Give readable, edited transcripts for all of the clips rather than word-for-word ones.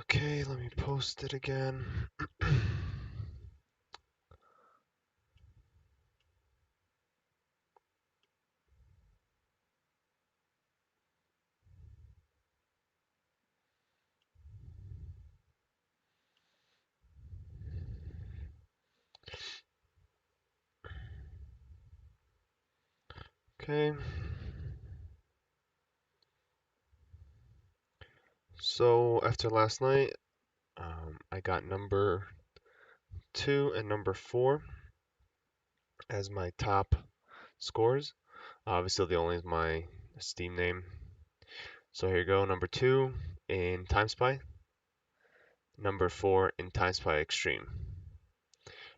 Okay, let me post it again. Okay. So after last night, I got number 2 and number 4 as my top scores. Obviously, the only is my Steam name. So here you go, number 2 in Time Spy, number 4 in Time Spy Extreme.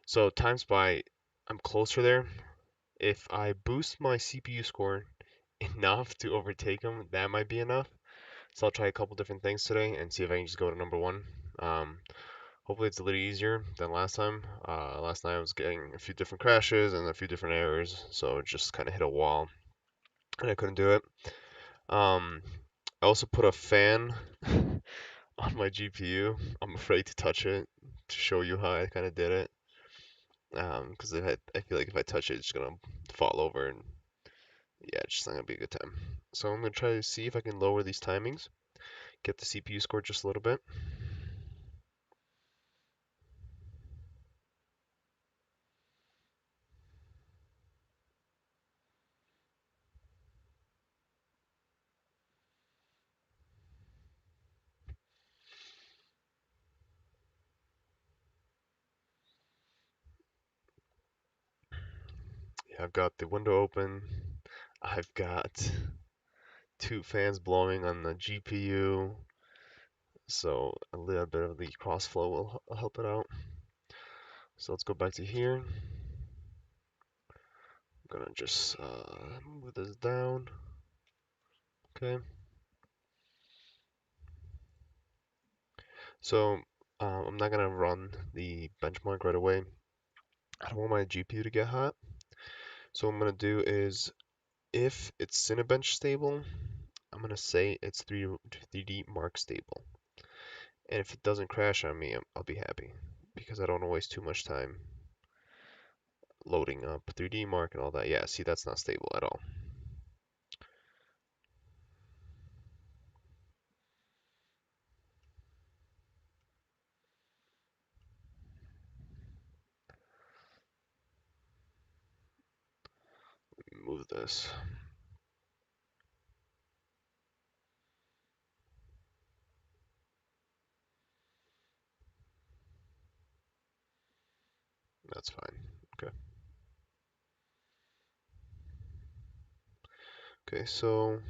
So Time Spy, I'm closer there. If I boost my CPU score enough to overtake him, that might be enough. So I'll try a couple different things today and see if I can just go to number 1. Um, Hopefully it's a little easier than last time. Last night I was getting a few different crashes and a few different errors, so it just kind of hit a wall and I couldn't do it. Um, I also put a fan on my GPU. I'm afraid to touch it to show you how I kind of did it. Because I feel like if I touch it, it's gonna fall over and yeah, it's just not gonna be a good time. So I'm gonna try to see if I can lower these timings, get the CPU score just a little bit. Yeah, I've got the window open. I've got two fans blowing on the GPU, so a little bit of the crossflow will help it out. So let's go back to here. I'm gonna just move this down. Okay. So I'm not gonna run the benchmark right away. I don't want my GPU to get hot. So what I'm gonna do is, if it's Cinebench stable, I'm gonna say it's 3D Mark stable. And if it doesn't crash on me, I'll be happy because I don't want to waste too much time loading up 3D Mark and all that. Yeah, see, that's not stable at all. Move this. That's fine. Okay. Okay, so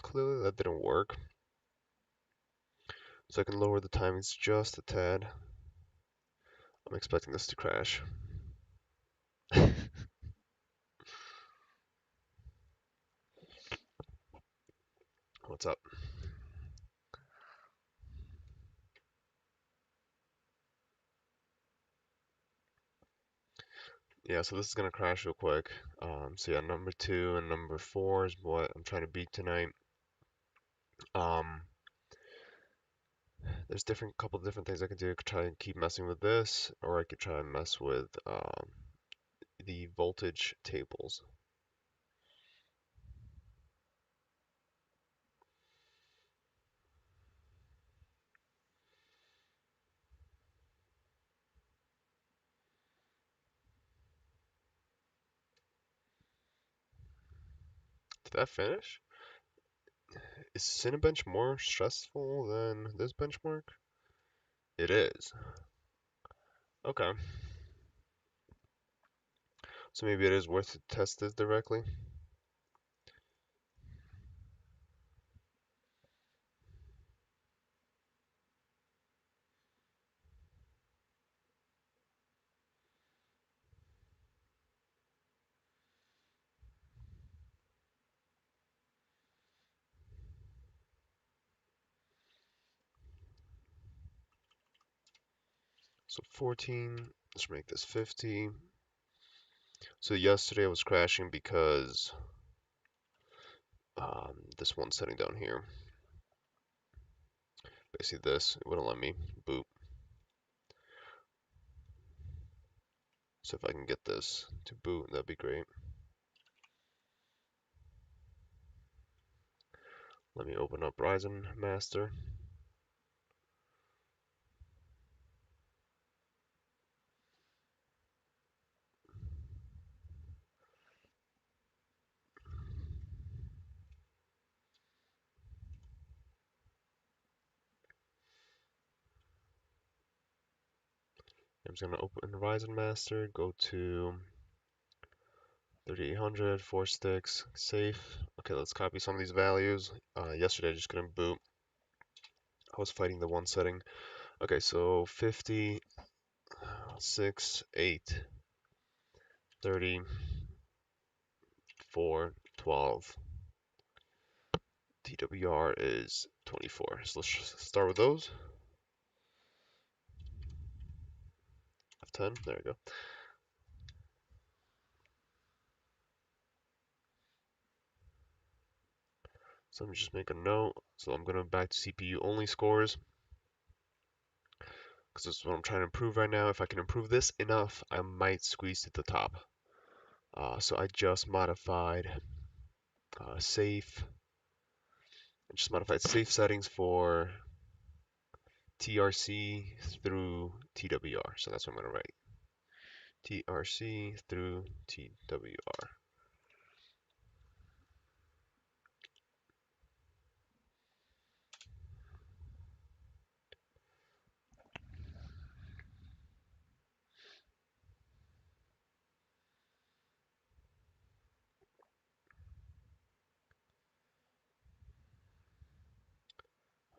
clearly that didn't work. So I can lower the timings just a tad. I'm expecting this to crash. What's up? Yeah, so this is gonna crash real quick. So yeah, number 2 and number 4 is what I'm trying to beat tonight. Um, there's couple different things I can do. I could try and keep messing with this, or I could try and mess with the voltage tables. Did that finish? Is Cinebench more stressful than this benchmark? It is. Okay. So maybe it is worth to test this directly. So 14, let's make this 50. So yesterday I was crashing because this one setting down here. Basically this, it wouldn't let me boot. So if I can get this to boot, that'd be great. Let me open up Ryzen Master. I'm just gonna open Ryzen Master, go to 3800, 4 sticks, safe. Okay, let's copy some of these values. Yesterday I just couldn't boot. I was fighting the one setting. Okay, so 50, 6, 8, 30, 4, 12. TWR is 24. So let's start with those. F10, there we go. So let me just make a note. So I'm gonna back to CPU only scores, because this is what I'm trying to improve right now. If I can improve this enough, I might squeeze to the top. So I just modified safe. I just modified safe settings for TRC through TWR. So that's what I'm gonna write. TRC through TWR.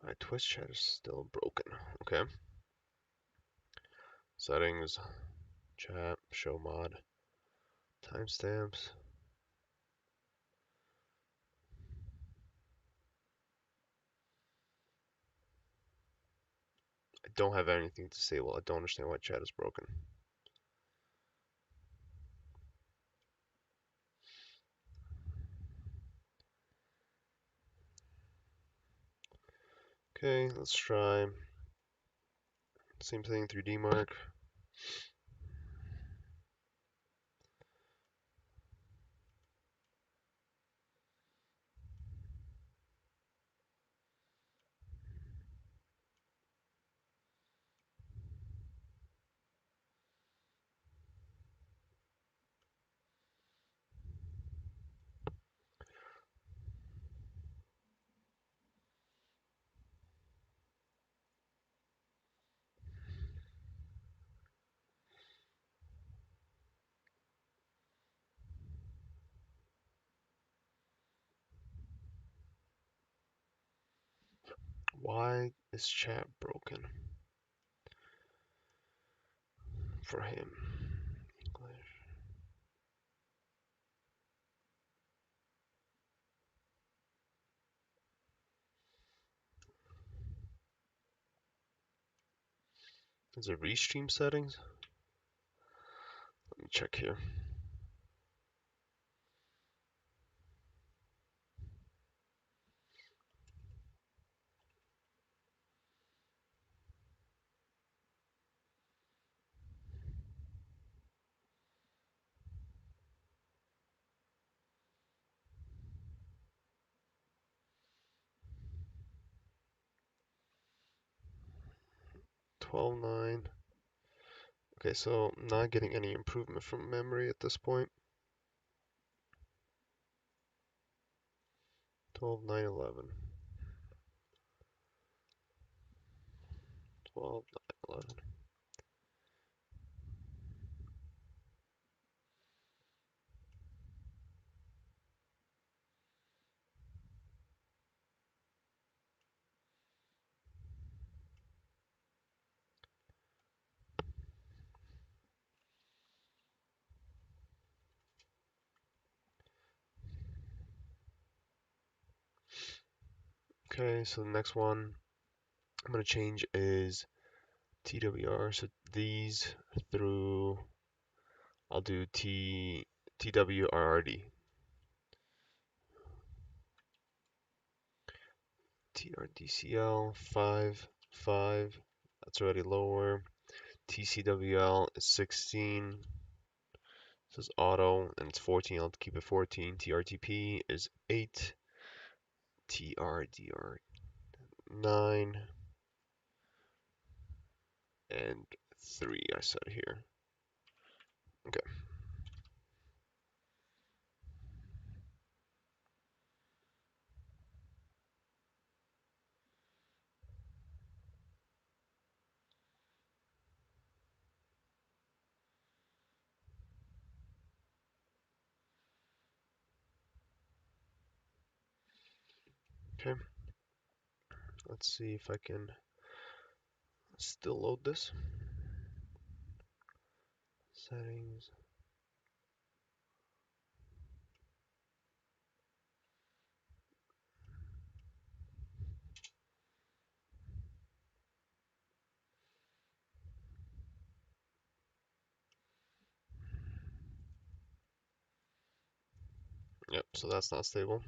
My Twitch chat is still broken. Okay. Settings, chat, show mod, timestamps. I don't have anything to say. Well, I don't understand why chat is broken. Okay, let's try. Same thing, 3D mark. Why is chat broken for him? English. Is it restream settings? Let me check here. Twelve nine. Okay, so I'm not getting any improvement from memory at this point. 12 9 11. 12 9 11. Okay, so the next one I'm going to change is TWR. So these through, I'll do TWRRD. TRDCL 5, 5. That's already lower. TCWL is 16. It says auto, and it's 14. I'll keep it 14. TRTP is 8. TRDR 9. And 3 I said here. Okay. Okay. Let's see if I can still load this. Settings. Yep, so that's not stable.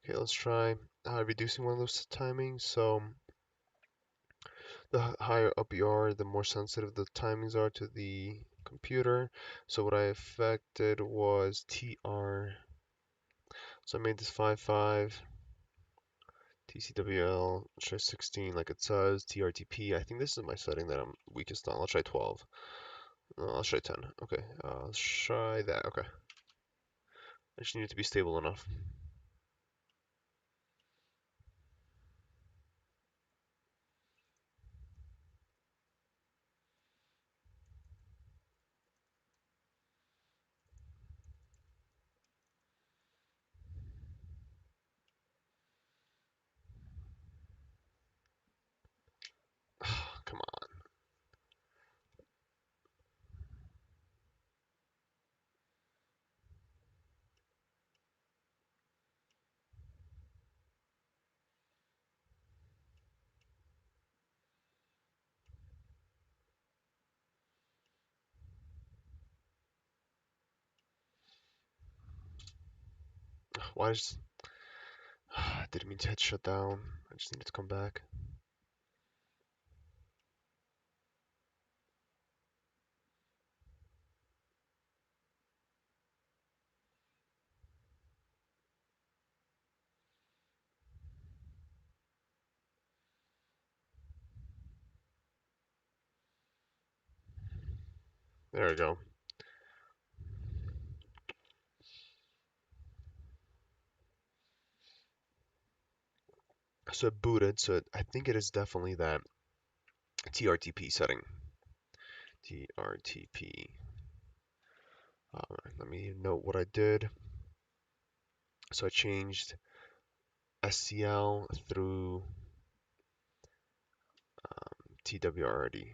Okay, let's try reducing one of those timings. So the higher up you are, the more sensitive the timings are to the computer. So what I affected was TR. So I made this 5.5. TCWL, try 16 like it says. TRTP, I think this is my setting that I'm weakest on. I'll try 12. I'll try 10. Okay, let's try that. Okay. I just need it to be stable enough. Come on. Why is... I didn't mean to hit shut down. I just needed to come back. There we go. So it booted, so I think it is definitely that TRTP setting. TRTP. Let me note what I did. So I changed SCL through TWRD.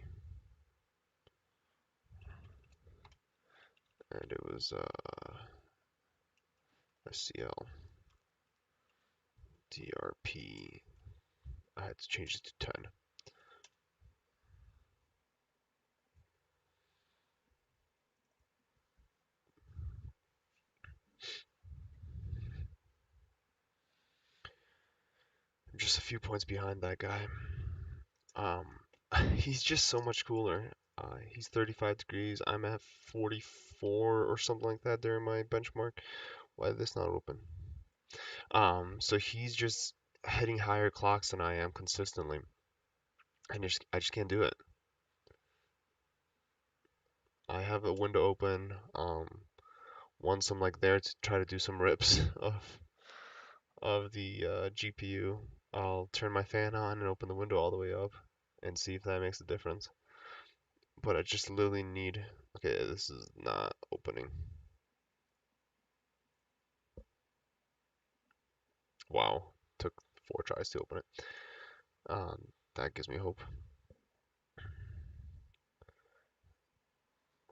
And it was SCL, DRP. I had to change it to 10. I'm just a few points behind that guy. Um, he's just so much cooler. He's 35 degrees. I'm at 44 or something like that during my benchmark. Why is this not open? So he's just hitting higher clocks than I am consistently. I just can't do it. I have a window open. Once I'm like there to try to do some rips of the GPU, I'll turn my fan on and open the window all the way up and see if that makes a difference. But I just literally need. Okay, this is not opening. Wow, took 4 tries to open it. That gives me hope.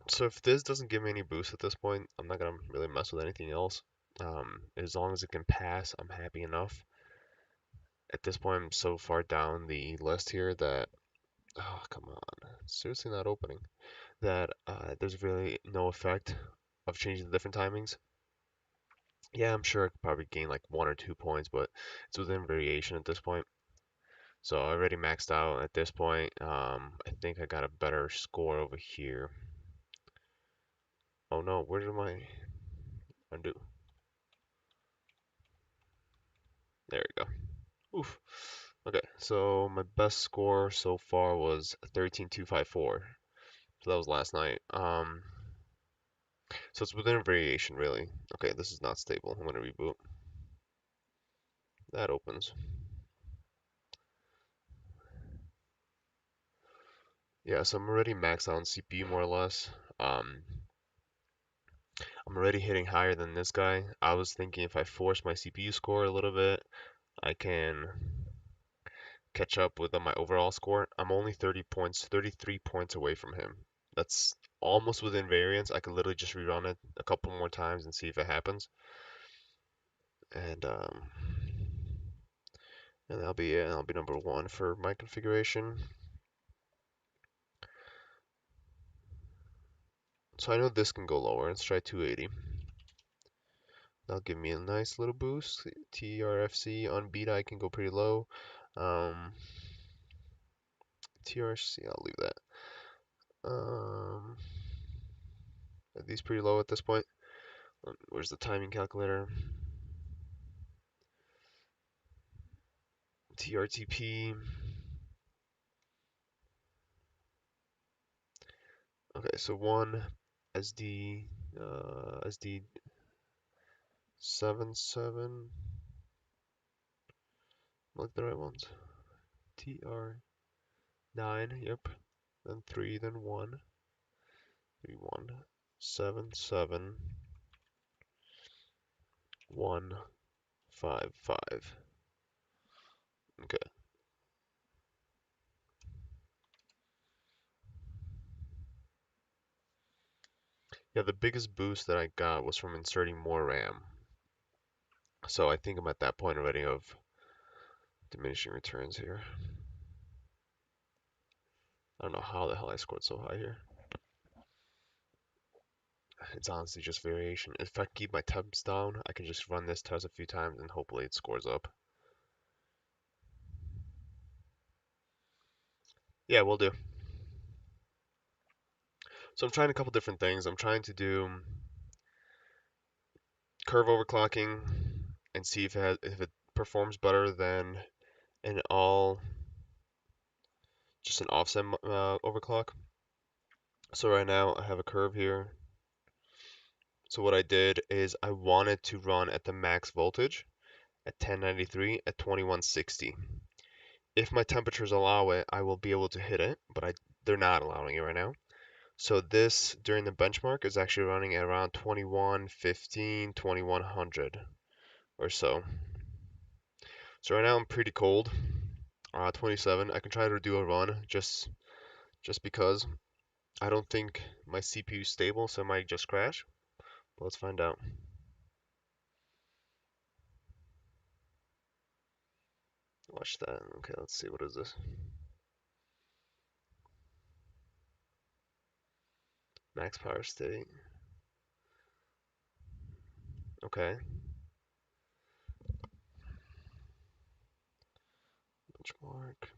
So if this doesn't give me any boost at this point, I'm not gonna really mess with anything else. As long as it can pass, I'm happy enough. At this point, I'm so far down the list here that, oh, come on, it's seriously not opening. That there's really no effect of changing the different timings. Yeah, I'm sure I could probably gain like 1 or 2 points, but it's within variation at this point. So I already maxed out at this point. I think I got a better score over here. Oh no, where did my undo? There we go. Oof. Okay, so my best score so far was 13,254. So that was last night. So it's within a variation, really. Okay, this is not stable. I'm gonna reboot. That opens. Yeah, so I'm already maxed out on CPU more or less. Um, I'm already hitting higher than this guy. I was thinking if I force my CPU score a little bit, I can catch up with my overall score. I'm only 30 points, 33 points away from him. That's almost within variance. I could literally just rerun it a couple more times and see if it happens. And and that'll be it. That'll be number one for my configuration. So I know this can go lower. Let's try 280. That'll give me a nice little boost. TRFC on beta I can go pretty low. TRC, I'll leave that. Are these pretty low at this point? Where's the timing calculator? TRTP. Okay, so one SD 77. Look the right ones. TR9. Yep. Then three. Then one. 3177 155. Okay. Yeah, the biggest boost that I got was from inserting more RAM. So I think I'm at that point already of diminishing returns here. I don't know how the hell I scored so high here. It's honestly just variation. If I keep my temps down, I can just run this test a few times and hopefully it scores up. Yeah, we'll do. So I'm trying a couple different things. I'm trying to do curve overclocking and see if it performs better than an all just an offset overclock. So right now I have a curve here. So what I did is I wanted to run at the max voltage at 1093 at 2160. If my temperatures allow it, I will be able to hit it, but they're not allowing it right now. So this during the benchmark is actually running at around 2115, 2100 or so. So right now I'm pretty cold. 27. I can try to do a run just because I don't think my CPU is stable, so it might just crash. But let's find out. Watch that. Okay, let's see. What is this? Max power state. Okay. Benchmark.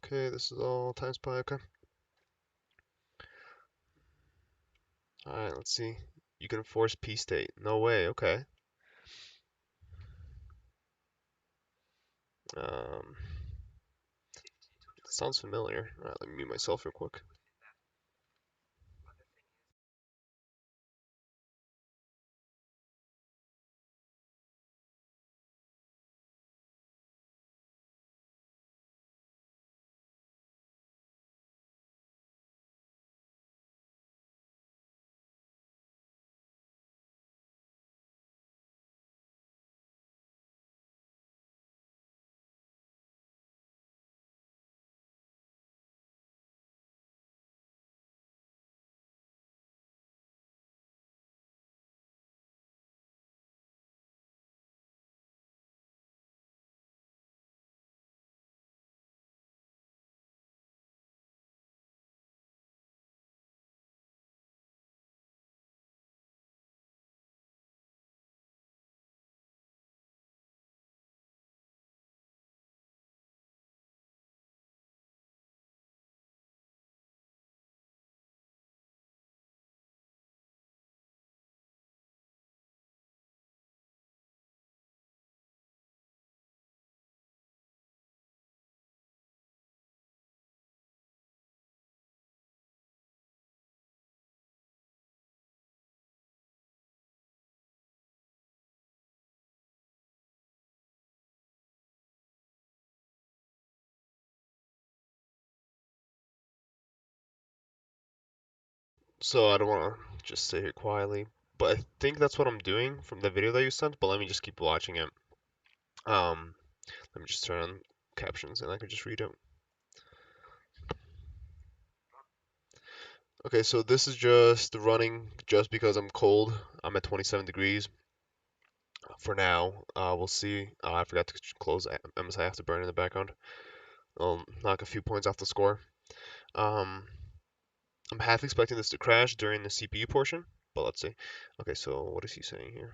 Okay, this is all times pi. Okay. Alright, let's see. You can force P state. No way. Okay. Um, sounds familiar. Alright, let me mute myself real quick. So I don't want to just sit here quietly, but I think that's what I'm doing from the video that you sent. But let me just keep watching it. Um, Let me just turn on captions and I can just read it. Okay, so this is just running just because I'm cold. I'm at 27 degrees for now. We'll see. I forgot to close MSI Afterburner in the background. I'll knock a few points off the score. Um, I'm half expecting this to crash during the CPU portion, but let's see. Okay, so what is he saying here?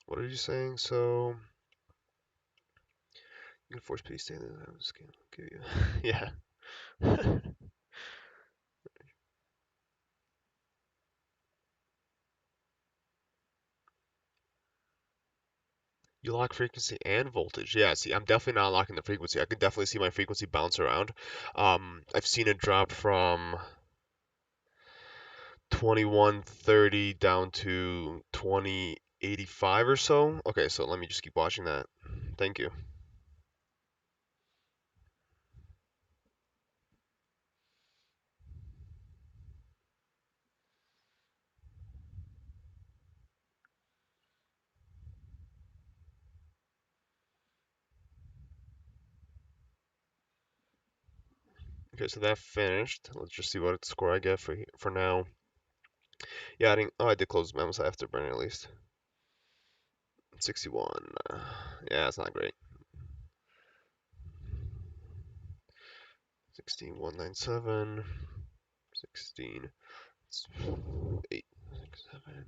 What are you saying? So you can force paste standard. I'm just gonna give you. Yeah. You lock frequency and voltage. Yeah, see, I'm definitely not locking the frequency. I can definitely see my frequency bounce around. I've seen it drop from 2130 down to 2085 or so. Okay, so let me just keep watching that. Thank you. Okay, so that finished. Let's just see what score I get for now. Yeah, I did close Memo's Afterburner at least. 61. Yeah, it's not great. 16197. 16. 8. 6, 7.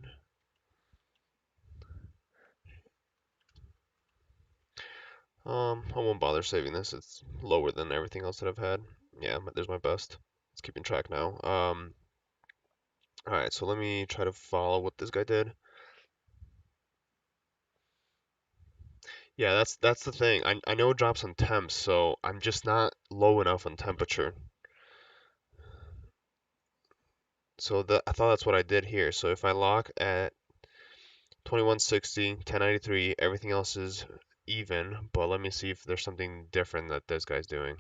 I won't bother saving this. It's lower than everything else that I've had. Yeah, there's my best. It's keeping track now. All right, so let me try to follow what this guy did. Yeah, that's the thing. I know it drops on temps, so I'm just not low enough on temperature. So I thought that's what I did here. So if I lock at 2160, 1093, everything else is even, but let me see if there's something different that this guy's doing.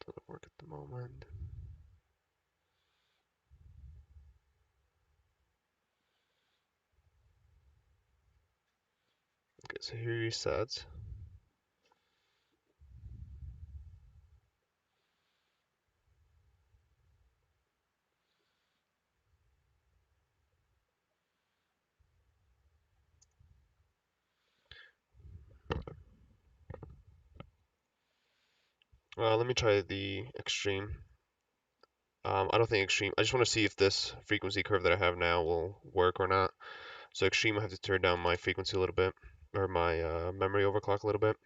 Doesn't work at the moment. Okay, so here he resets. Let me try the extreme. I don't think extreme. I just want to see if this frequency curve that I have now will work or not. So extreme, I have to turn down my frequency a little bit, or my memory overclock a little bit.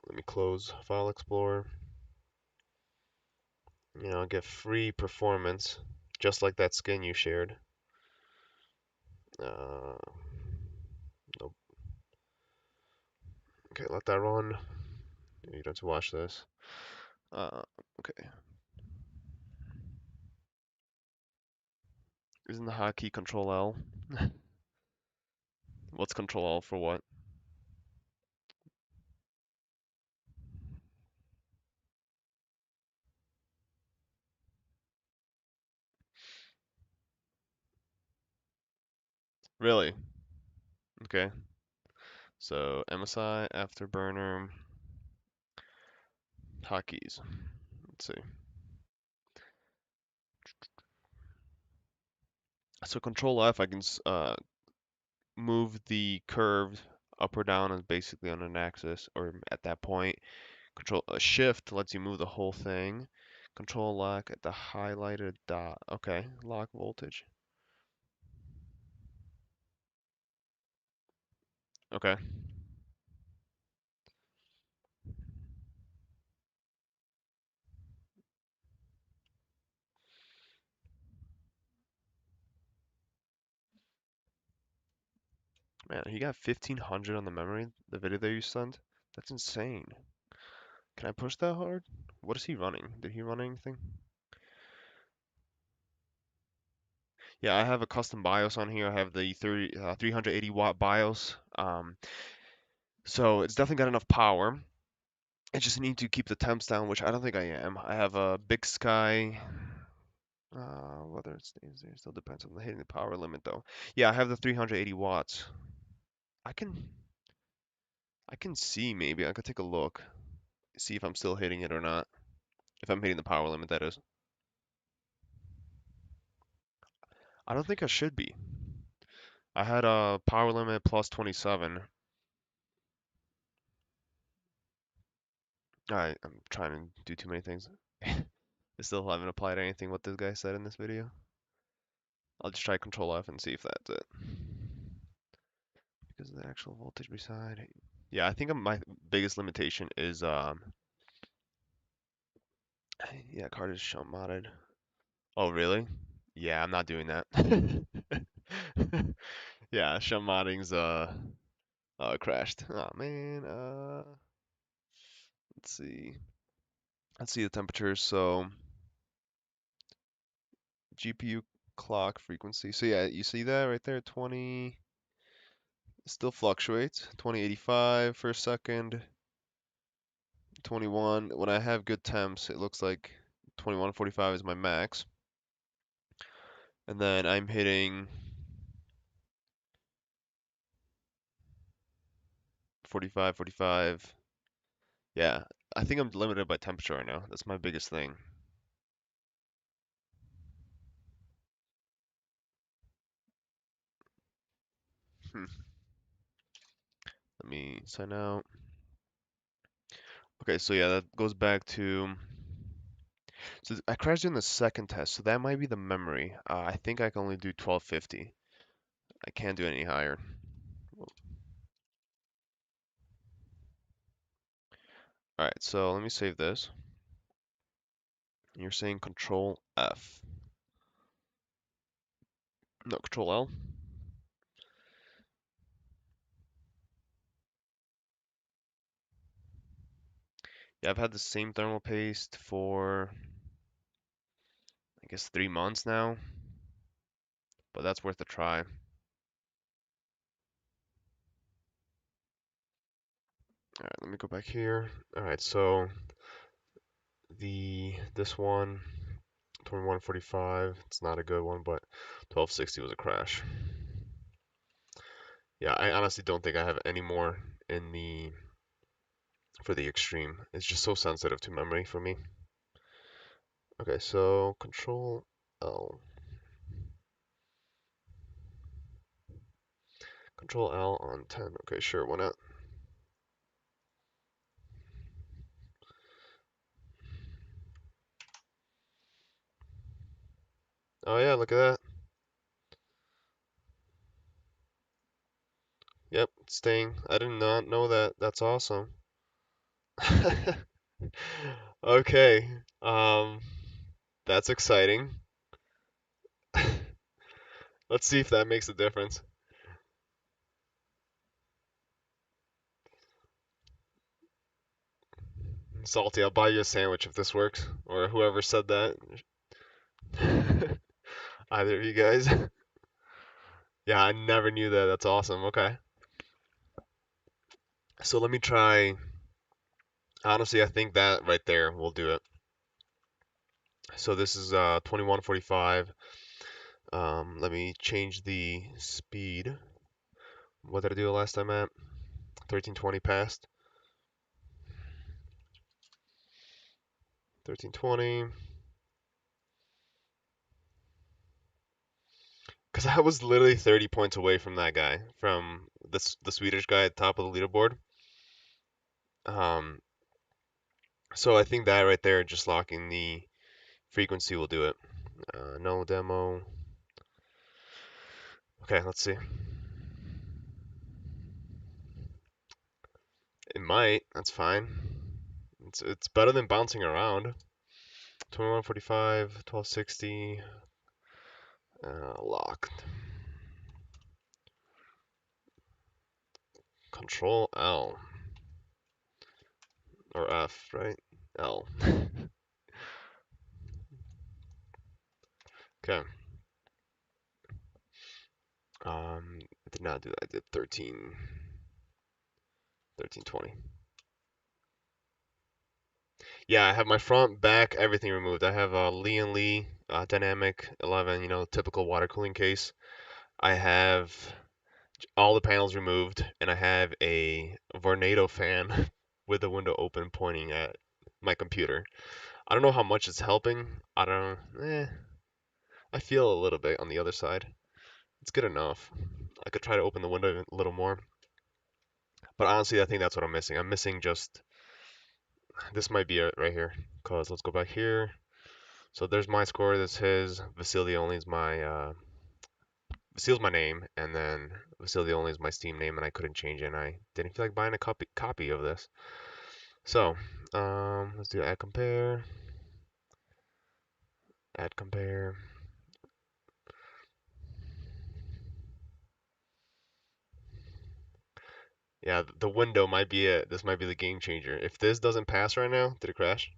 Let me close File Explorer. Get free performance, just like that skin you shared. Uh, nope. Okay, let that run. You don't have to watch this. Okay. Isn't the hotkey Control L? What's Control L for what? Really? Okay. So MSI, Afterburner, hotkeys. Let's see. So Control F, I can move the curve up or down as basically on an axis, or at that point. Control Shift lets you move the whole thing. Control lock at the highlighted dot. Okay, lock voltage. Okay. Man, he got 1500 on the memory, the video that you sent. That's insane. Can I push that hard? What is he running? Did he run anything? Yeah, I have a custom BIOS on here. I have the 380 watt BIOS. So it's definitely got enough power. I just need to keep the temps down, which I don't think I am. I have a Big Sky. Whether it stays there still depends on the hitting the power limit though. Yeah, I have the 380 watts. I can I can see maybe. I could take a look, see if I'm still hitting it or not. If I'm hitting the power limit, that is. I don't think I should be. I had a power limit plus 27. I'm trying to do too many things. I still haven't applied anything what this guy said in this video. I'll just try Control F and see if that's it. Because of the actual voltage beside. Yeah, I think my biggest limitation is yeah, card is shunt modded. Oh really? Yeah, I'm not doing that. Yeah, shunt modding's crashed. Oh man. Let's see. Let's see the temperatures. So GPU clock frequency. So yeah, you see that right there, 20. It still fluctuates. 2085 for a second. 21. When I have good temps, it looks like 2145 is my max. And then I'm hitting 45, 45. Yeah, I think I'm limited by temperature right now. That's my biggest thing. Hmm. Let me sign out. Okay, so yeah, that goes back to. So I crashed in the second test, so that might be the memory. I think I can only do 1250. I can't do any higher. All right, so let me save this. You're saying Control F. No, Control L. Yeah, I've had the same thermal paste for, I guess, 3 months now, but that's worth a try. All right, let me go back here. All right, so this one, 2145, it's not a good one, but 1260 was a crash. Yeah, I honestly don't think I have any more in the for the extreme. It's just so sensitive to memory for me. Okay, so Control L. Control L on 10. Okay, sure, why not? Oh yeah, look at that. Yep, it's staying. I did not know that. That's awesome. Okay. That's exciting. Let's see if that makes a difference. Salty, I'll buy you a sandwich if this works, or whoever said that. Either of you guys. Yeah, I never knew that. That's awesome. Okay. So let me try. Honestly, I think that right there will do it. So this is 2145. Let me change the speed. What did I do last time at? 1320 passed. 1320. Because I was literally 30 points away from that guy, from the Swedish guy at the top of the leaderboard. Um, so I think that right there, just locking the frequency will do it. No demo. Okay, let's see. It might. That's fine. It's better than bouncing around. 2145, 1260, locked. Control L or F, right? L. Okay. I did not do that. I did 13, 1320. Yeah, I have my front, back, everything removed. I have a Lee and Lee Dynamic 11, typical water cooling case. I have all the panels removed, and I have a Vornado fan with the window open pointing at my computer. I don't know how much it's helping. I don't. I feel a little bit on the other side. It's good enough. I could try to open the window a little more. But honestly, I think that's what I'm missing. I'm missing just this might be it right here. Cause let's go back here. So there's my score. That's his. Vasily only is my Vasile's my name, and then Vasily only is my Steam name, and I couldn't change it. And I didn't feel like buying a copy of this. So let's do add compare. Add compare. Yeah, the window might be it. This might be the game changer. If this doesn't pass right now, did it crash?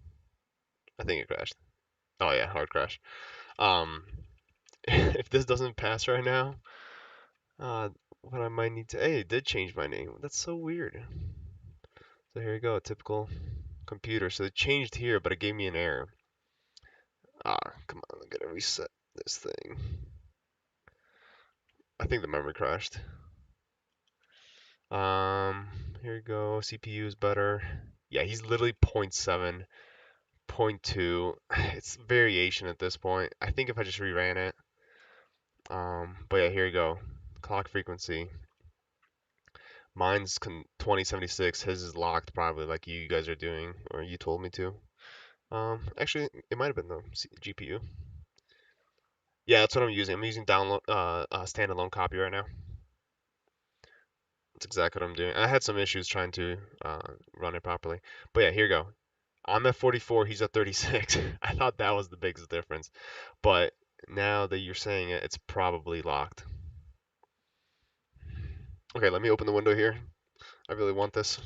I think it crashed. Oh yeah, hard crash. Um, if this doesn't pass right now, uh, what I might need to. Hey, it did change my name. That's so weird. So here you go, typical computer. So it changed here, but it gave me an error. Come on, I gotta reset this thing. I think the memory crashed. Um, here you go. CPU is better. Yeah, he's literally 0.7, zero point 0.2. It's variation at this point. I think if I just reran it. But yeah, here you go. Clock frequency. Mine's 2076. His is locked probably like you guys are doing, or you told me to. Actually, it might have been the GPU. Yeah, that's what I'm using. I'm using download standalone copy right now. That's exactly what I'm doing. I had some issues trying to run it properly. But yeah, here you go. I'm at 44, he's at 36. I thought that was the biggest difference. But now that you're saying it, it's probably locked. Okay, let me open the window here. I really want this.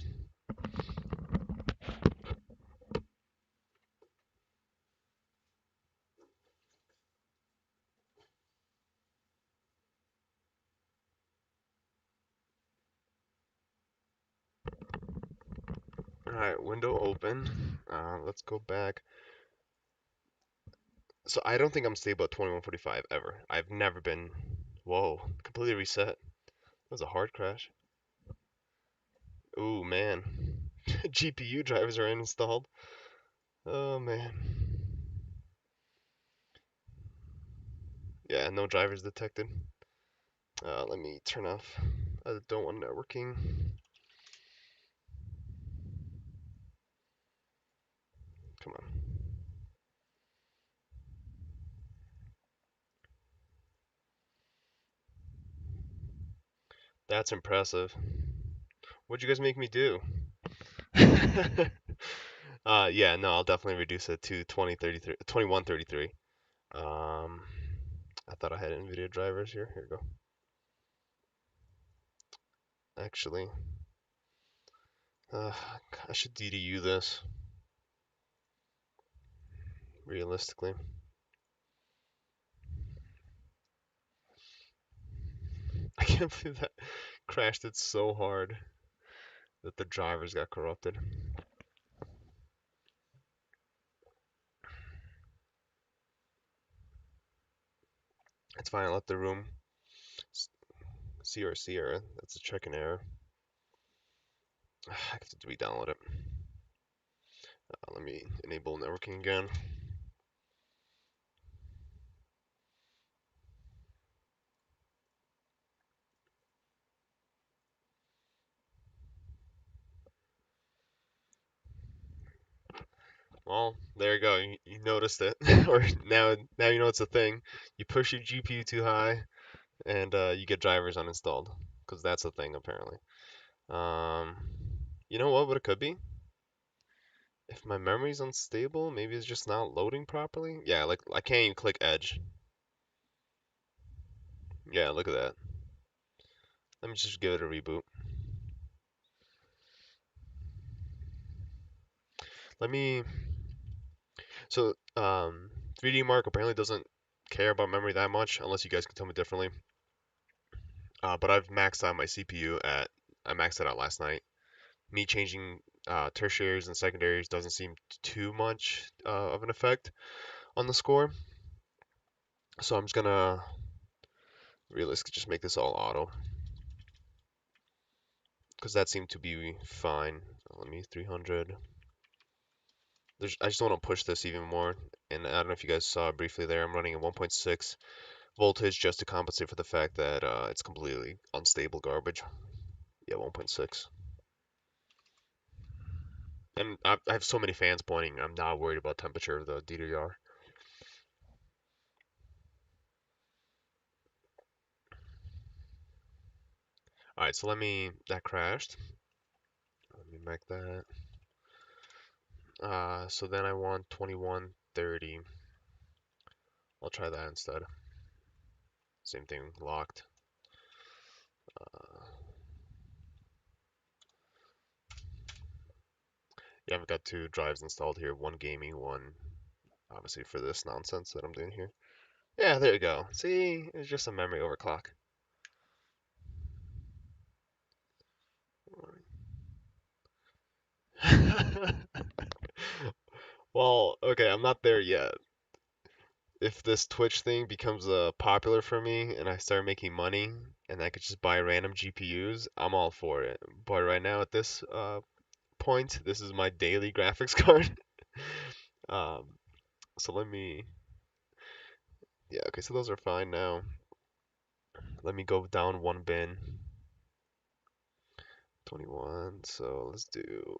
All right, window open. Let's go back. So I don't think I'm stable at 2145 ever. I've never been. Whoa, completely reset. That was a hard crash. Ooh, man. GPU drivers are installed. Oh, man. Yeah, no drivers detected. Let me turn off. I don't want networking. Come on. That's impressive. What'd you guys make me do? Yeah, no, I'll definitely reduce it to 2133. I thought I had NVIDIA drivers here. Here we go. Actually, uh, I should DDU this realistically. I can't believe that crashed it so hard that the drivers got corrupted. It's fine. I let the room CRC error. That's a check-in error. I have to re-download it. Let me enable networking again. Well, there you go. You noticed it, or now you know it's a thing. You push your GPU too high, and you get drivers uninstalled, because that's a thing apparently. Um, you know what? What it could be? If my memory's unstable, maybe it's just not loading properly. Yeah, like I can't even click Edge. Yeah, look at that. Let me just give it a reboot. Let me. So 3D Mark apparently doesn't care about memory that much, unless you guys can tell me differently. But I've maxed out my CPU at. I maxed it out last night. Me changing tertiaries and secondaries doesn't seem too much of an effect on the score. So I'm just gonna realistically just make this all auto because that seemed to be fine. Let me 300. I just want to push this even more. And I don't know if you guys saw briefly there. I'm running a 1.6 voltage just to compensate for the fact that it's completely unstable garbage. Yeah, 1.6. And I have so many fans pointing. I'm not worried about temperature of the DDR. All right, so that crashed. Let me make that. So then I want 2130. I'll try that instead. Same thing, locked. Uh, yeah, I've got two drives installed here. One gaming, one obviously for this nonsense that I'm doing here. Yeah, there you go. See, it's just a memory overclock. Well, okay, I'm not there yet. If this Twitch thing becomes popular for me and I start making money and I could just buy random GPUs, I'm all for it. But right now at this point, this is my daily graphics card. um, so yeah, okay, so those are fine now. Let me go down one bin. 21, so let's do,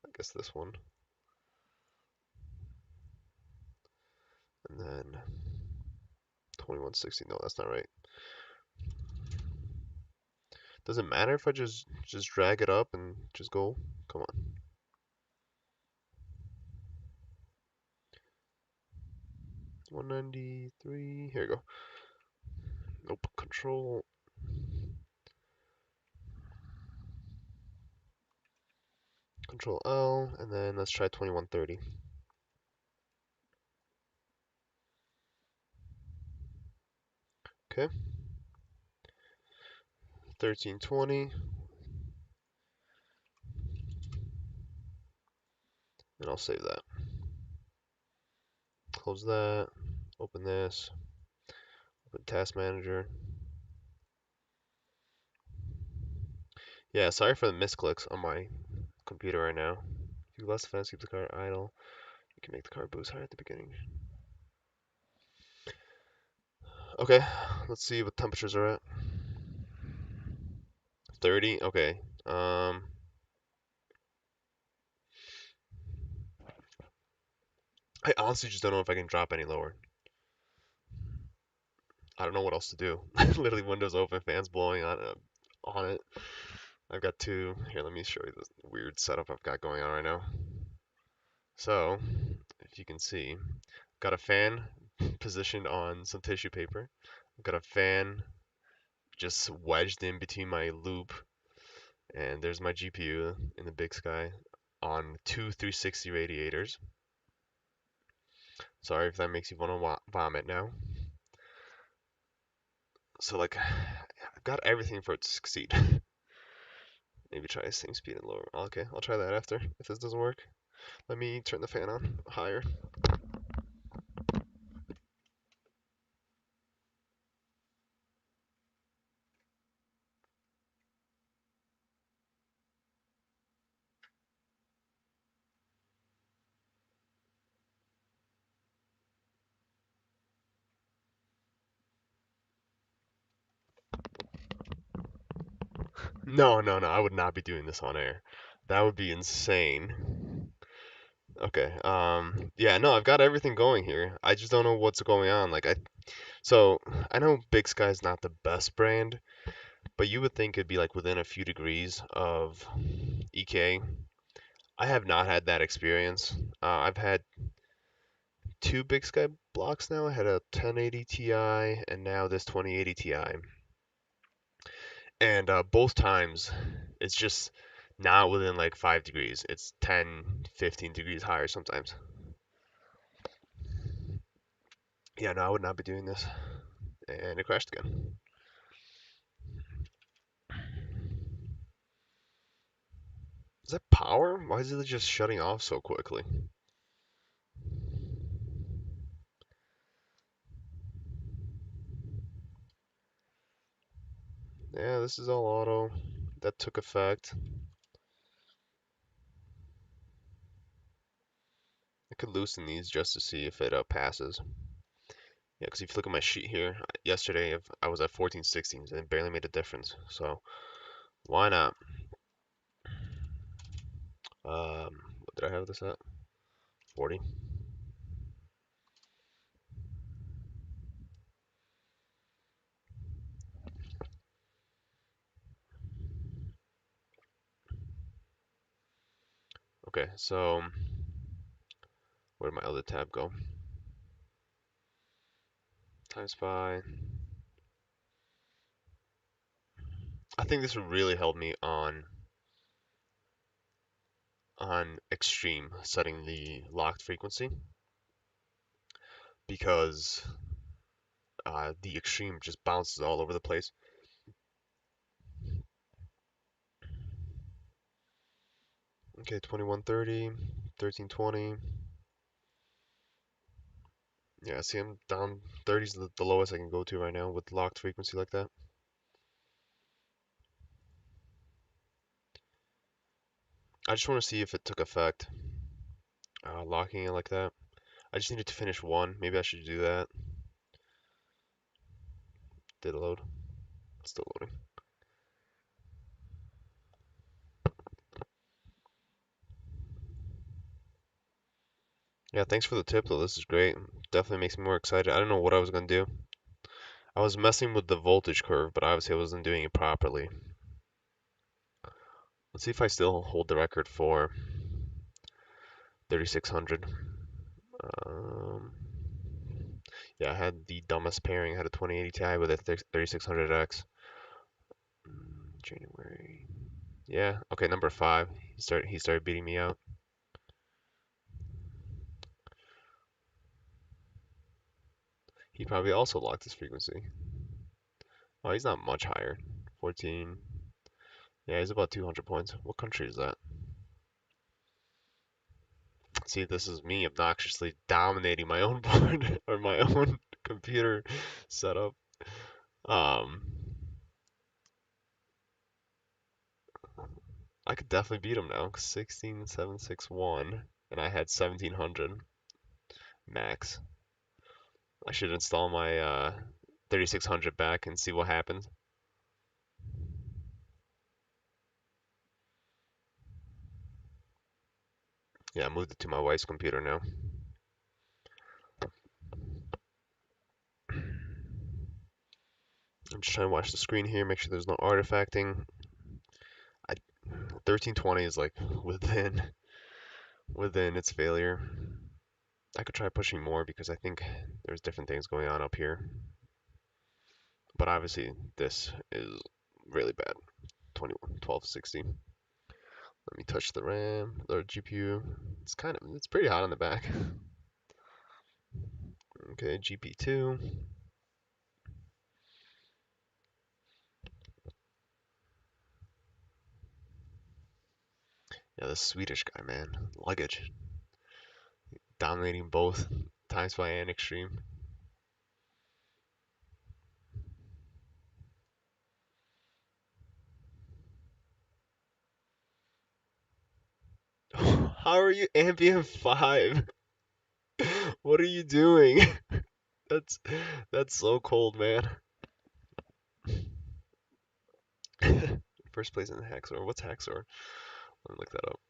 I guess this one. And then 2160, no, that's not right. Does it matter if I just drag it up and just go? Come on. 193. Here we go. Nope. Control L, and then let's try 2130. Okay. 1320. And I'll save that. Close that. Open this. Open Task Manager. Yeah, sorry for the misclicks on my computer right now. If you less fast, keep the car idle. You can make the car boost higher at the beginning. Okay, let's see what temperatures are at. 30. Okay. I honestly just don't know if I can drop any lower. I don't know what else to do. Literally, windows open, fans blowing on it. I've got two. Here, let me show you this weird setup I've got going on right now. So, if you can see, got a fan positioned on some tissue paper. I've got a fan just wedged in between my loop, and there's my GPU in the big sky on two 360 radiators. Sorry if that makes you want to vomit now. So, like, I've got everything for it to succeed. Maybe try the same speed and lower. Okay, I'll try that after if this doesn't work. Let me turn the fan on higher. No, no, no, I would not be doing this on air. That would be insane. Okay, yeah, no, I've got everything going here. I just don't know what's going on. So I know Big Sky's not the best brand, but you would think it'd be like within a few degrees of EK. I have not had that experience. I've had two Big Sky blocks now. I had a 1080 Ti and now this 2080 Ti. And both times, it's just Not within like 5 degrees. It's 10, 15 degrees higher sometimes. Yeah, no, I would not be doing this. And it crashed again. Is that power? Why is it just shutting off so quickly? Yeah, this is all auto. That took effect. I could loosen these just to see if it passes. Yeah, because if you look at my sheet here, yesterday I was at 14 16s and it barely made a difference. So why not? What did I have this at? 40. Okay, so where did my other tab go? Times by. I think this would really help me on extreme setting the locked frequency because the extreme just bounces all over the place. Okay, 2130, 1320. Yeah, see, I'm down 30 is the lowest I can go to right now with locked frequency like that. I just want to see if it took effect, locking it like that. I just needed to finish one. Maybe I should do that. Did it load? Still loading. Yeah, thanks for the tip though. This is great. Definitely makes me more excited. I don't know what I was gonna do. I was messing with the voltage curve, but obviously I wasn't doing it properly. Let's see if I still hold the record for 3600. Um, yeah, I had the dumbest pairing. I had a 2080 Ti with a 3600X. January. Yeah, okay, number five. He started beating me out. He probably also locked his frequency. Oh, he's not much higher. 14. Yeah, he's about 200 points. What country is that? See, this is me obnoxiously dominating my own board or my own computer setup. Um, I could definitely beat him now. 16761, and I had 1700 max. I should install my 3600 back and see what happens. Yeah, I moved it to my wife's computer now. I'm just trying to watch the screen here, make sure there's no artifacting. 1320 is like within its failure. I could try pushing more because I think there's different things going on up here. But obviously this is really bad. 21 1260. Let me touch the RAM, the GPU. It's pretty hot on the back. Okay, GP2. Yeah, this Swedish guy, man. Luggage. Dominating both times by and extreme. How are you ambient 5? What are you doing? That's that's so cold, man. First place in the Haxor. What's Haxor? Let me look that up.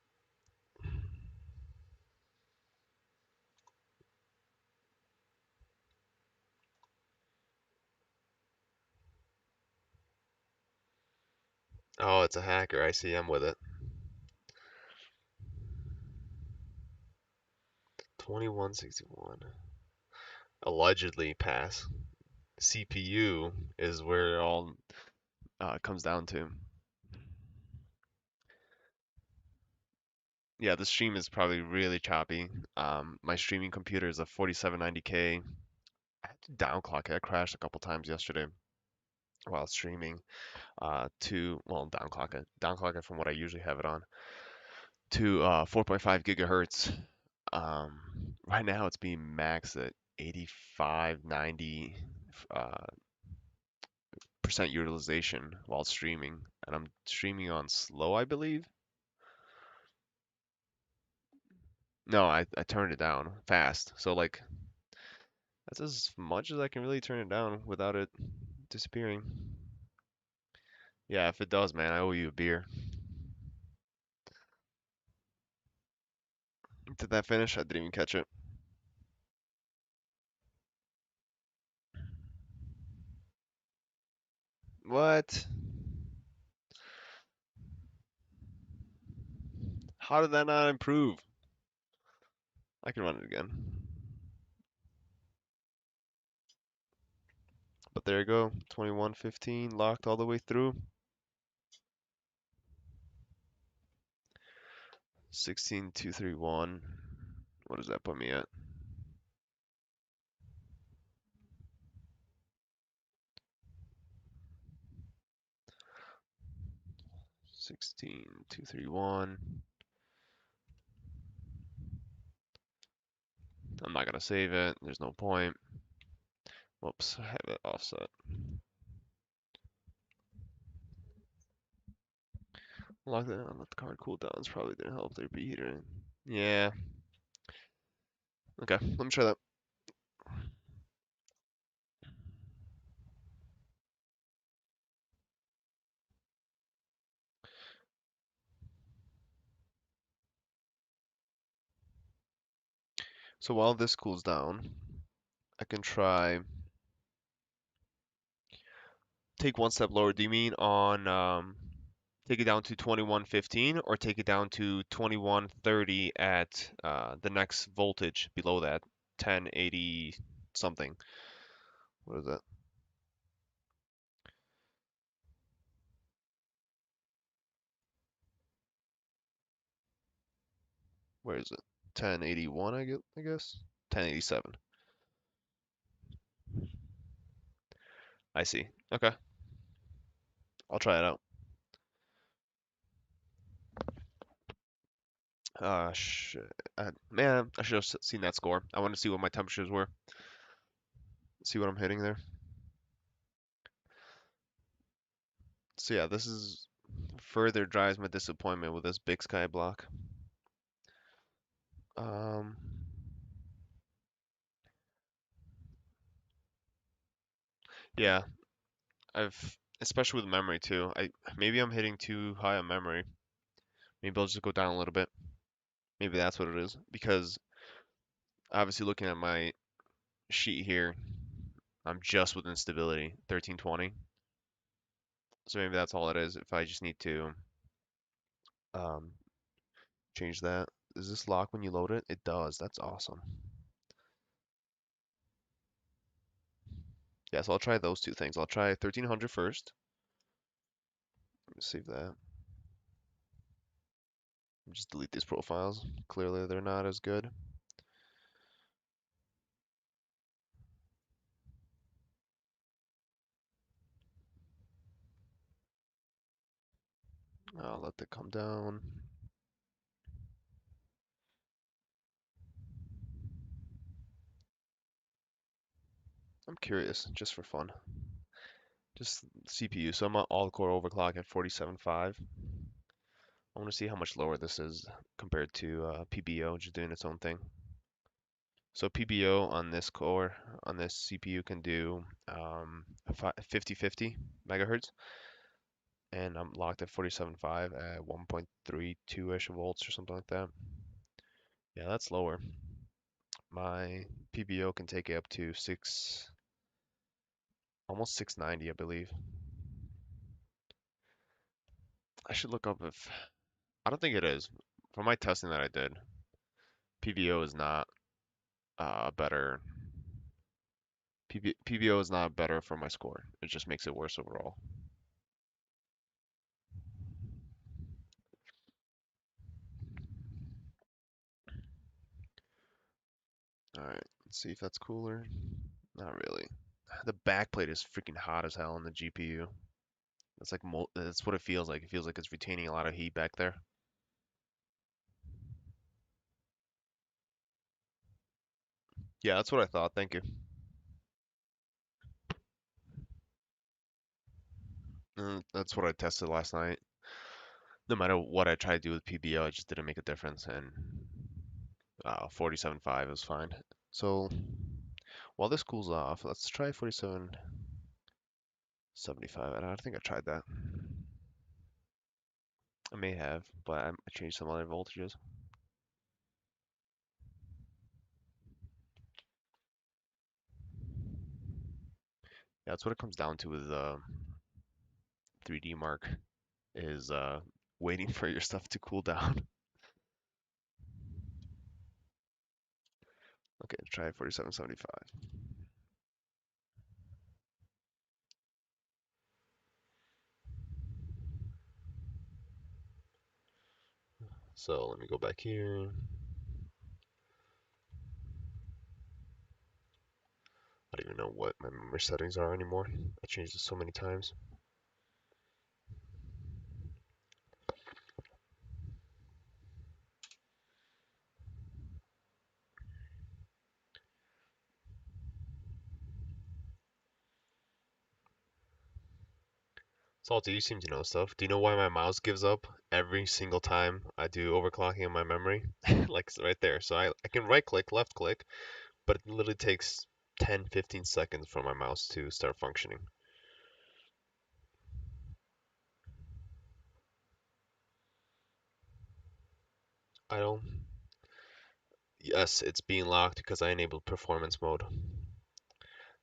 Oh, it's a hacker. I see. I'm with it. 2161. Allegedly pass. CPU is where it all comes down to. Yeah, the stream is probably really choppy. My streaming computer is a 4790K. I had to downclock it. I crashed a couple times yesterday while streaming. Well, downclock it from what I usually have it on to 4.5 gigahertz. Right now it's being maxed at 85, 90 percent utilization while streaming, and I'm streaming on slow, I believe. No, I turned it down fast. So like that's as much as I can really turn it down without it disappearing. Yeah, if it does, man, I owe you a beer. Did that finish? I didn't even catch it. What? How did that not improve? I can run it again. But there you go. 2115 locked all the way through. 16231. What does that put me at? 16231. I'm not gonna save it. There's no point. Whoops, I have it offset. Lock that on. Let the card cool down. It's probably didn't help their beater. Yeah. Okay, let me try that. So while this cools down, I can try take one step lower. Do you mean on take it down to 2115 or take it down to 2130 at the next voltage below that 1080 something? What is that? Where is it? 1081, I guess. 1087. I see. Okay, I'll try it out. Sh Man, I should have seen that score. I want to see what my temperatures were. See what I'm hitting there. So yeah, this is further drives my disappointment with this big sky block. Um, yeah, especially with memory too. Maybe I'm hitting too high on memory. Maybe I'll just go down a little bit. Maybe that's what it is. Because obviously looking at my sheet here, I'm just within stability, 1320. So maybe that's all it is. If I just need to um, change that. Does this lock when you load it? It does. That's awesome. Yeah, so I'll try those two things. I'll try 1300 first. Let me save that. Just delete these profiles. Clearly they're not as good. I'll let that come down. I'm curious, just for fun. Just CPU. So I'm on all-core overclock at 47.5. I want to see how much lower this is compared to PBO, just doing its own thing. So PBO on this core, on this CPU can do 50 megahertz, and I'm locked at 47.5 at 1.32-ish volts or something like that. Yeah, that's lower. My PBO can take it up to almost 690, I believe. I should look up if, I don't think it is. For my testing that I did, PBO is not better. PBO is not better for my score. It just makes it worse overall. All right, let's see if that's cooler. Not really. The backplate is freaking hot as hell in the GPU. That's like that's what it feels like. It feels like it's retaining a lot of heat back there. Yeah, that's what I thought. Thank you. That's what I tested last night. No matter what I tried to do with PBO, it just didn't make a difference, and 47.5 is fine. So while this cools off, let's try 47.75. I don't think I tried that. I may have, but I changed some other voltages. Yeah, that's what it comes down to with 3D Mark is waiting for your stuff to cool down. Okay, try 47.75. So let me go back here. I don't even know what my memory settings are anymore. I changed it so many times. Salty, you seem to know stuff. Do you know why my mouse gives up every single time I do overclocking in my memory? Like right there. So I can right click, left click, but it literally takes 10, 15 seconds for my mouse to start functioning. I don't. Yes, it's being locked because I enabled performance mode.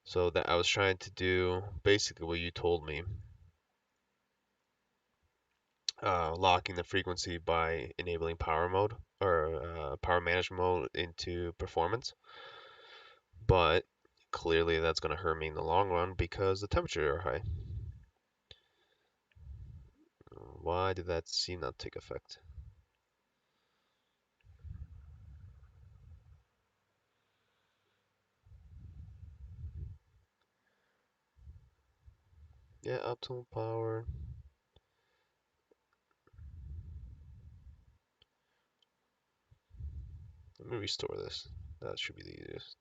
So that I was trying to do basically what you told me, locking the frequency by enabling power mode or power management mode into performance. But clearly that's going to hurt me in the long run because the temperatures are high. Why did that seem not take effect? Yeah, optimal power. Let me restore this. That should be the easiest.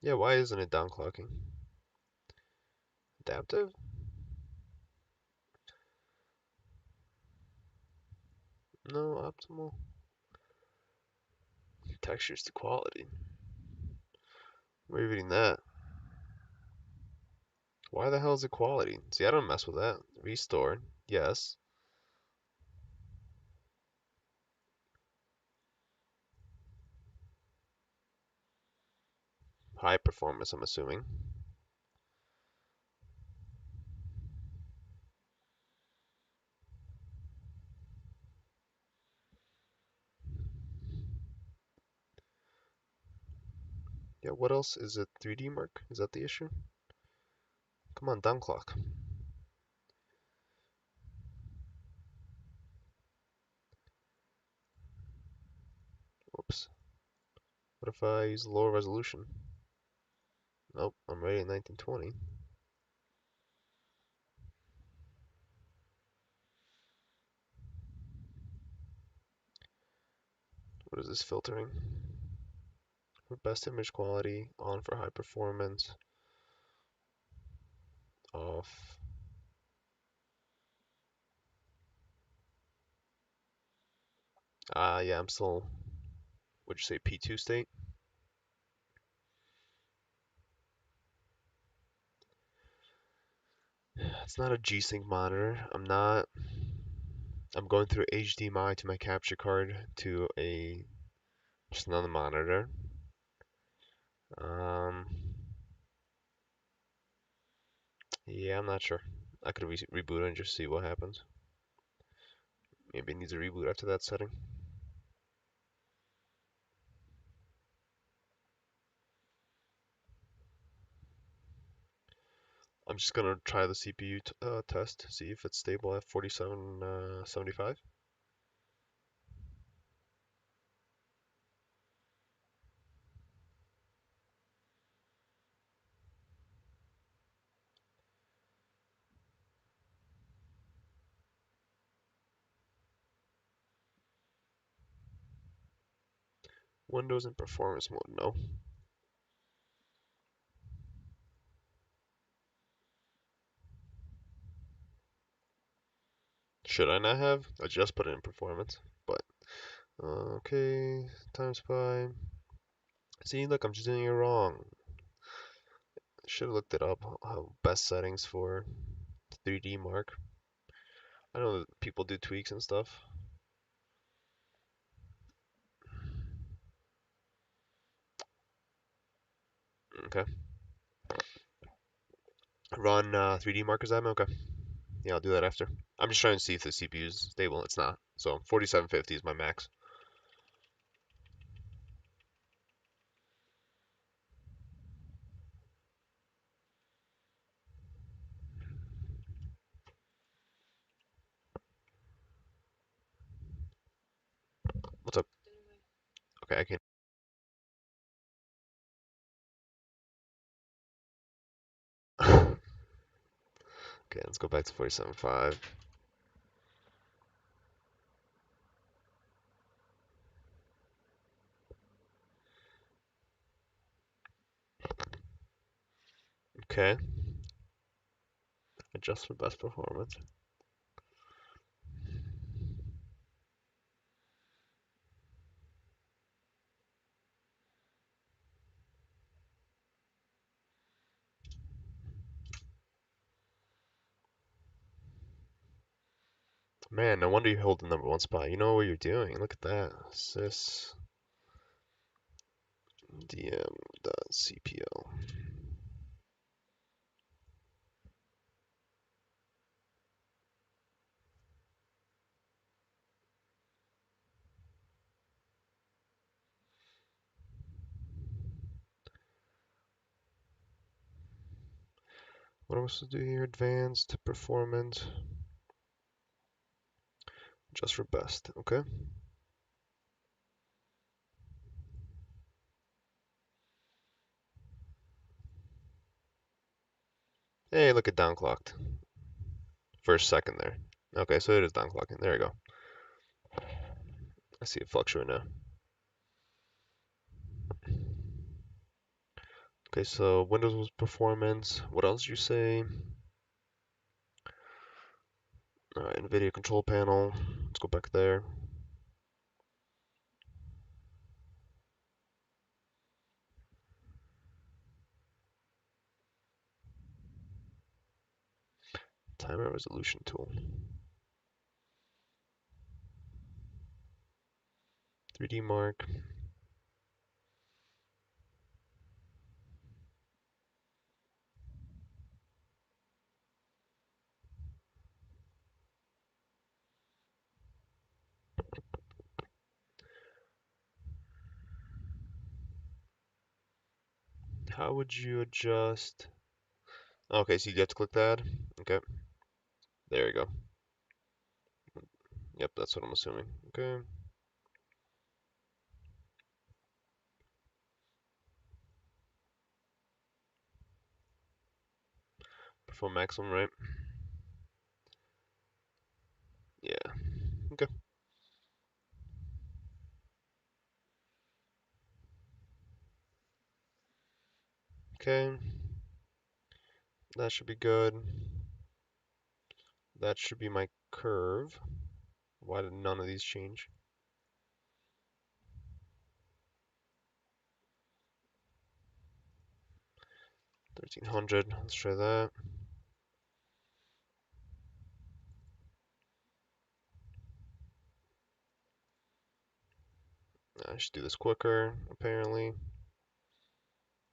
Yeah, why isn't it downclocking? Adaptive? No, optimal. Textures to quality. Where are you reading that? Why the hell is it quality? See, I don't mess with that. Restore. Yes. High performance, I'm assuming. Yeah, what else? Is it 3D Mark? Is that the issue? Come on, downclock. Whoops. What if I use lower resolution? Nope, I'm ready at 1920. What is this filtering? For best image quality, on for high performance, off. Yeah, I'm still, would you say P2 state? It's not a G-Sync monitor. I'm going through HDMI to my capture card to just another monitor. Um, yeah, I'm not sure. I could reboot it and just see what happens. Maybe it needs a reboot after that setting. I'm just gonna try the CPU test, see if it's stable at 4775. Windows in performance mode, no. Should I not have? I just put it in performance, but okay, times by. See, look, I'm just doing it wrong. Should have looked it up. How best settings for 3D Mark. I know that people do tweaks and stuff. Okay. Run 3D markers admin. Okay. Yeah, I'll do that after. I'm just trying to see if the CPU is stable. It's not. So 4750 is my max. What's up? Okay, I can. Okay, let's go back to 47.5. Okay. Adjust for best performance. Man, no wonder you hold the #1 spot. You know what you're doing. Look at that. Sys dm.cpl. What am I supposed to do here? Advanced performance. Just for best. Okay. Hey, look at downclocked. First second there. Okay, so it is downclocking. There we go. I see it fluctuate now. Okay, so Windows was performance. What else did you say? Alright, NVIDIA control panel. Let's go back there. Timer resolution tool. 3D Mark. How would you adjust? Okay, so you have to click that. Okay, there you go. Yep, that's what I'm assuming. Okay. Perform maximum, right? Yeah. Okay. Okay. That should be good. That should be my curve. Why did none of these change? 1300. Let's try that. I should do this quicker, apparently,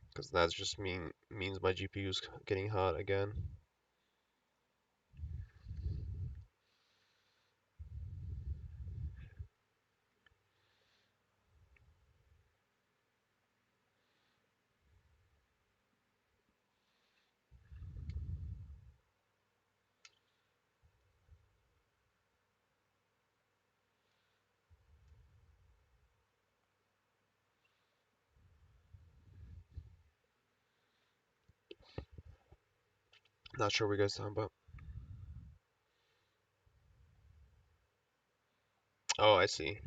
because that just means my GPU is getting hot again. Not sure what you guys talking about. Oh, I see.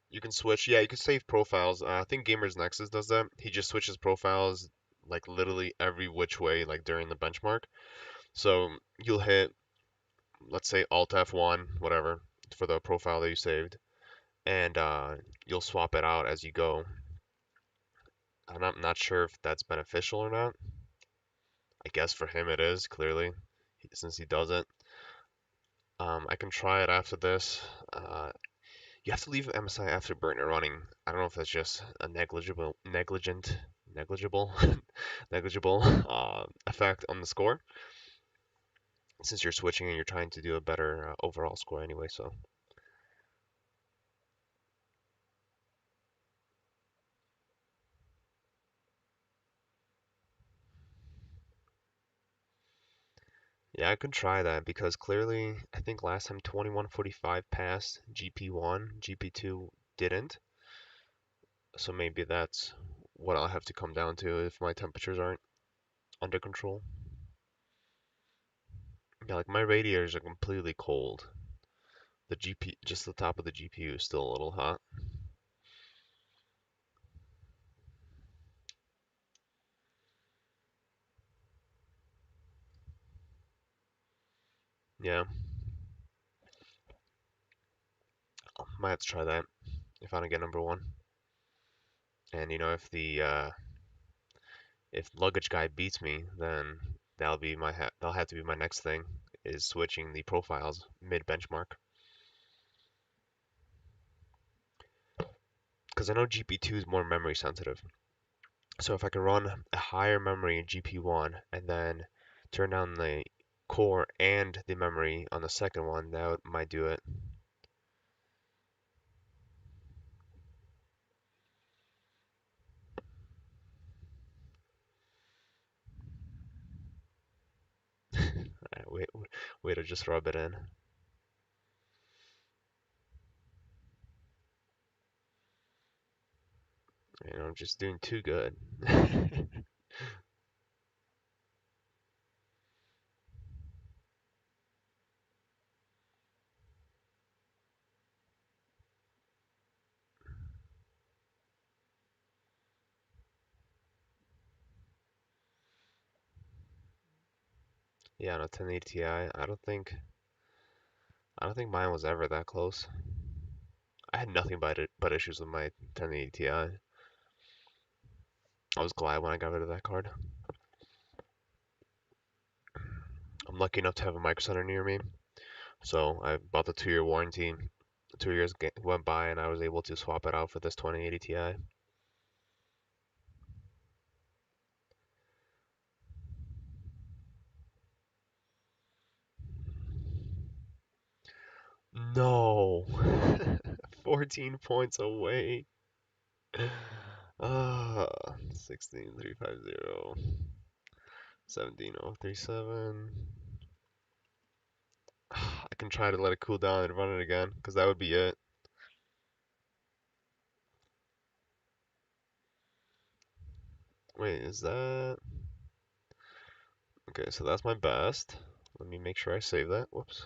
You can switch. Yeah, you can save profiles. I think Gamers Nexus does that. He just switches profiles like literally every which way, like during the benchmark. So you'll hit, let's say Alt F1, whatever, for the profile that you saved, and you'll swap it out as you go. And I'm not sure if that's beneficial or not. I guess for him it is, clearly, since he does it. I can try it after this. You have to leave MSI Afterburner running. I don't know if that's just a negligible, negligible effect on the score, since you're switching and you're trying to do a better overall score anyway. So yeah, I could try that because clearly I think last time 2145 passed GP1, GP2 didn't. So maybe that's what I'll have to come down to if my temperatures aren't under control. Yeah, like my radiators are completely cold. The GP, just the top of the GPU is still a little hot. Yeah, might have to try that if I don't get number one. And if luggage guy beats me, then that'll have to be my next thing is switching the profiles mid benchmark. Because I know GP2 is more memory sensitive. So if I can run a higher memory in GP1 and then turn down the core and the memory on the second one, might do it. Alright, wait to just rub it in. I'm just doing too good. Yeah, on a 1080 Ti, I don't think mine was ever that close. I had nothing but issues with my 1080 Ti. I was glad when I got rid of that card. I'm lucky enough to have a Micro Center near me, so I bought the 2-year warranty. 2 years went by, and I was able to swap it out for this 2080 Ti. No, 14 points away. 16350, 17037. I can try to let it cool down and run it again, because that would be it. Wait, is that... Okay, so that's my best. Let me make sure I save that. Whoops.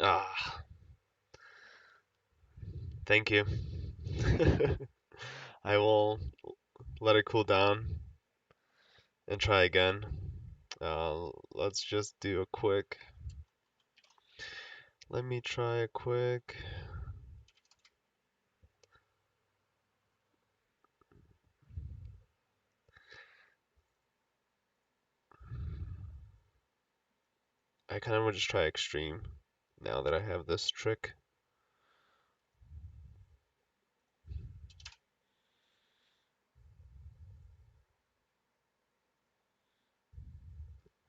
Ah, thank you. I will let it cool down and try again. Let's just do a quick... Let me try a quick... I kind of want to just try extreme now that I have this trick.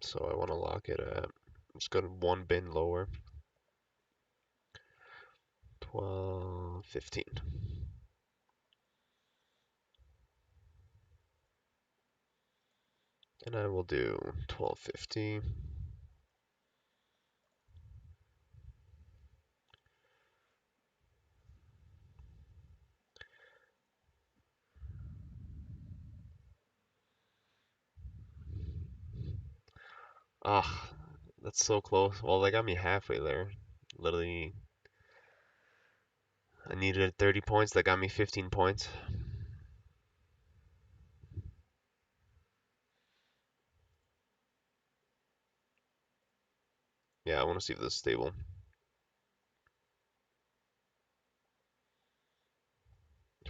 So I want to lock it at... Just go to one bin lower. 12, 15. And I will do 1250. Ah, that's so close. Well, they got me halfway there. Literally, I needed 30 points. They got me 15 points. Yeah, I want to see if this is stable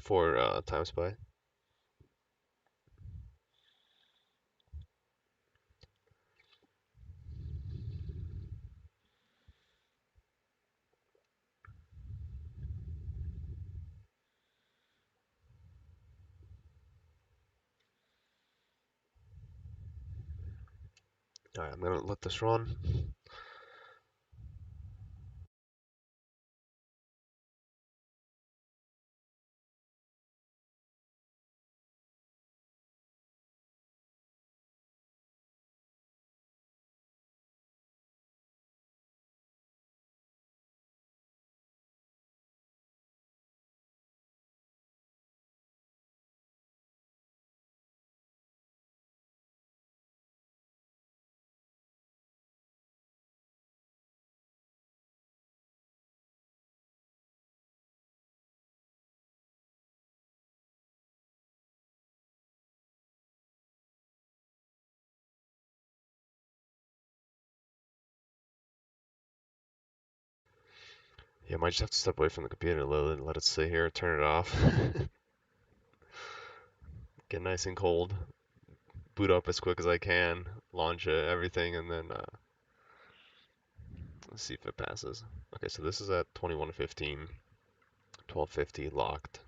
for time spy. All right, I'm gonna let this run. Yeah, I might just have to step away from the computer a little and let it sit here, turn it off, get nice and cold, boot up as quick as I can, launch it, everything, and then let's see if it passes. Okay, so this is at 21:15, 12:50 locked.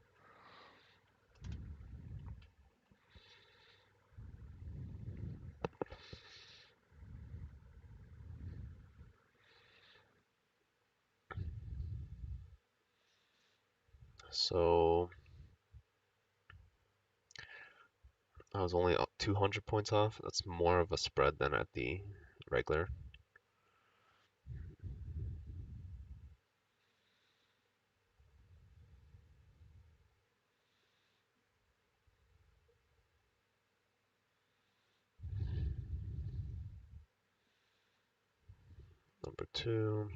So I was only up 200 points off. That's more of a spread than at the regular. Number two,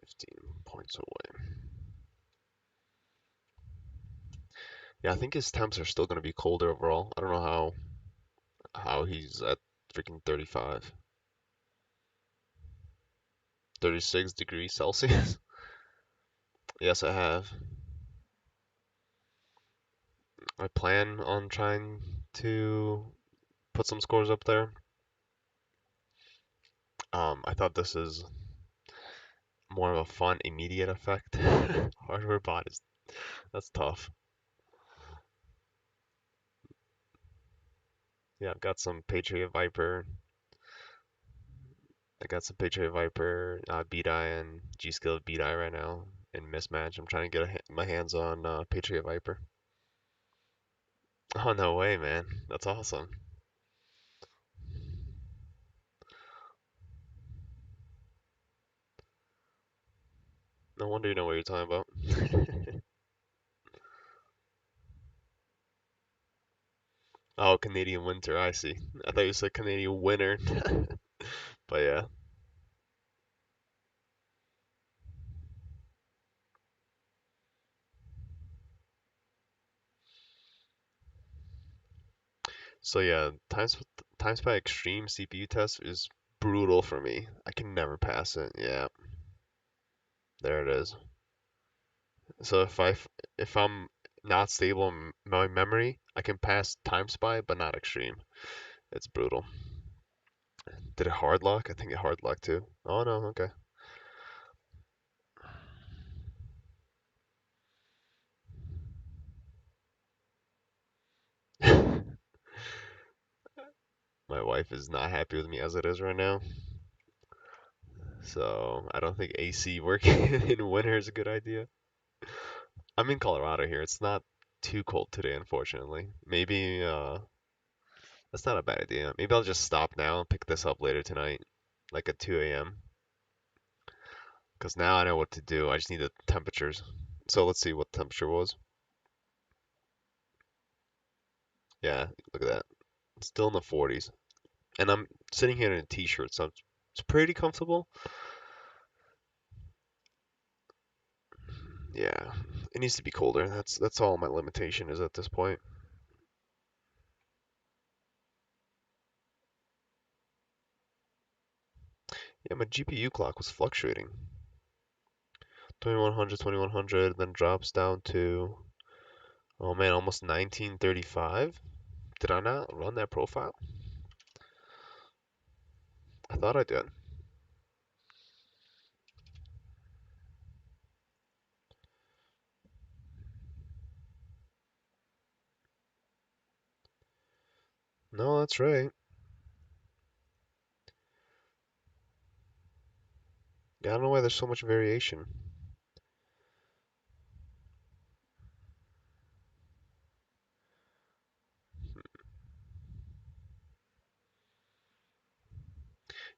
15 points away. Yeah, I think his temps are still going to be colder overall. I don't know how he's at freaking 35. 36 degrees Celsius. Yes, I have. I plan on trying to put some scores up there. I thought this is more of a fun, immediate effect. Hardware bot is that's tough. Yeah, I've got some Patriot Viper. I got some Patriot Viper, Beat Eye, and G-Skill Beat Eye right now in mismatch. I'm trying to get my hands on Patriot Viper. Oh, no way, man. That's awesome. No wonder you know what you're talking about. Oh, Canadian Winter, I see. I thought you said Canadian Winter. But yeah. So yeah, times by extreme CPU test is brutal for me. I can never pass it. Yeah, there it is. So if I'm not stable in my memory, I can pass time spy, but not extreme. It's brutal. Did it hard lock? I think it hard locked too. Oh no, okay. My wife is not happy with me as it is right now, so I don't think AC working in winter is a good idea. I'm in Colorado here. It's not too cold today, unfortunately. Maybe that's not a bad idea. Maybe I'll just stop now and pick this up later tonight, like at 2 a.m. Because now I know what to do. I just need the temperatures. So let's see what the temperature was. Yeah, look at that. It's still in the 40s. And I'm sitting here in a t-shirt, so it's pretty comfortable. Yeah, it needs to be colder. That's all my limitation is at this point. Yeah, my GPU clock was fluctuating. 2100, 2100, then drops down to, oh man, almost 1935. Did I not run that profile? I thought I did. No, that's right. Yeah, I don't know why there's so much variation.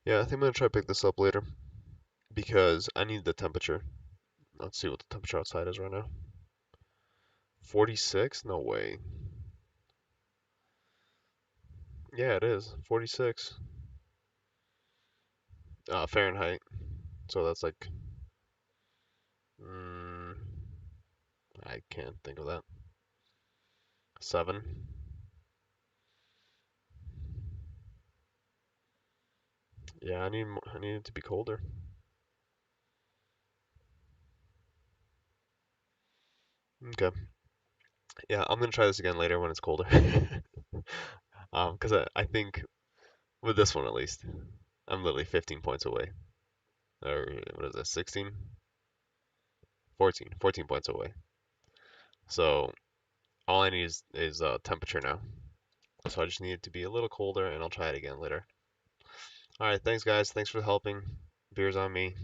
Yeah, I think I'm gonna try to pick this up later because I need the temperature. Let's see what the temperature outside is right now. 46? No way. Yeah, it is. 46. Fahrenheit. So that's like, mm, I can't think of that. 7. Yeah, I need it to be colder. Okay. Yeah, I'm gonna try this again later when it's colder. Because I think with this one at least, I'm literally 15 points away. Or what is it, 16? 14. 14 points away. So all I need is temperature now. So I just need it to be a little colder, and I'll try it again later. All right, thanks guys. Thanks for helping. Beers on me.